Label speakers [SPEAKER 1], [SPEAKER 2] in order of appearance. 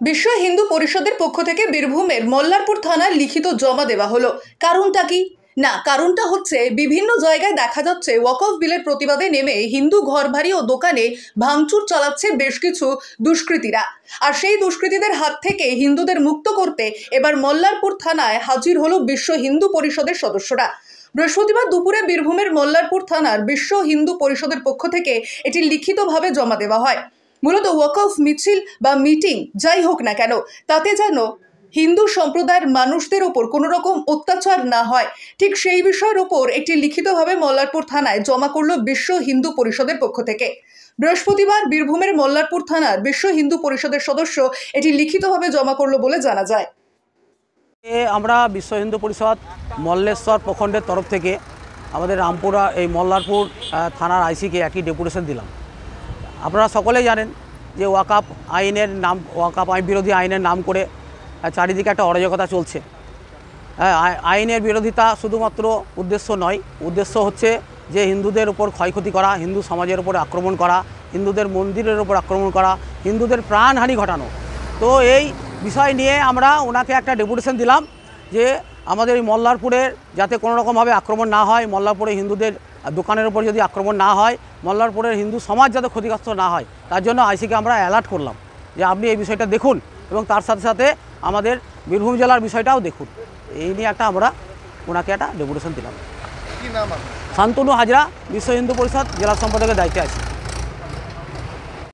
[SPEAKER 1] বিশ্ব হিন্দু পরিষদের পক্ষ থেকে বীরভূমের মল্লারপুর থানায় লিখিত জমা দেওয়া হলো। কারণটা কি? না, কারণটা হচ্ছে বিভিন্ন জায়গায় দেখা যাচ্ছে ওয়াকফ বিলের প্রতিবাদে নেমে হিন্দু ঘরবাড়ি ও দোকানে ভাঙচুর চালাচ্ছে বেশ কিছু দুষ্কৃতীরা। আর সেই দুষ্কৃতীদের হাত থেকে হিন্দুদের মুক্ত করতে এবার মল্লারপুর থানায় হাজির হলো বিশ্ব হিন্দু পরিষদের সদস্যরা। বৃহস্পতিবার দুপুরে বীরভূমের মল্লারপুর থানার বিশ্ব হিন্দু পরিষদের পক্ষ থেকে এটি লিখিতভাবে জমা দেওয়া হয়। মূলত ওয়াকফ মিছিল বা মিটিং যাই হোক না কেন, তাতে যেন হিন্দু সম্প্রদায়ের মানুষদের ওপর কোনো রকম অত্যাচার না হয়, ঠিক সেই বিষয়ের ওপর একটি লিখিতভাবে মল্লারপুর থানায় জমা করল বিশ্ব হিন্দু পরিষদের পক্ষ থেকে। বৃহস্পতিবার বীরভূমের মল্লারপুর থানার বিশ্ব হিন্দু পরিষদের সদস্য এটি লিখিতভাবে জমা করল বলে জানা যায়।
[SPEAKER 2] আমরা বিশ্ব হিন্দু পরিষদ মল্লেশ্বর প্রখণ্ডের তরফ থেকে আমাদের রামপুরা এই মল্লারপুর থানার আইসিকে একই ডেপুটেশন দিলাম। আপনারা সকলেই জানেন যে ওয়াকফ আইন বিরোধী আইনের নাম করে চারিদিকে একটা অরাজকতা চলছে। আইনের বিরোধিতা শুধুমাত্র উদ্দেশ্য নয়, উদ্দেশ্য হচ্ছে যে হিন্দুদের উপর ক্ষয়ক্ষতি করা, হিন্দু সমাজের উপর আক্রমণ করা, হিন্দুদের মন্দিরের উপর আক্রমণ করা, হিন্দুদের প্রাণহানি ঘটানো। তো এই বিষয় নিয়ে আমরা ওনাকে একটা ডেপুটেশন দিলাম যে আমাদের এই মল্লারপুরের যাতে কোনো রকমভাবে আক্রমণ না হয়, মল্লারপুরে হিন্দুদের দোকানের উপর যদি আক্রমণ না হয়, মল্লারপুরের হিন্দু সমাজ যাতে ক্ষতিগ্রস্ত না হয়, তার জন্য আইসিকে আমরা অ্যালার্ট করলাম যে আপনি এই বিষয়টা দেখুন এবং তার সাথে সাথে আমাদের বীরভূম জেলার বিষয়টাও দেখুন। এই নিয়ে আমরা ওনাকে একটা ডেপুটেশন দিলাম।
[SPEAKER 3] কি নাম?
[SPEAKER 2] শান্তনু হাজরা, বিশ্ব হিন্দু পরিষদ জেলা সম্পাদকের দায়িত্বে আছে।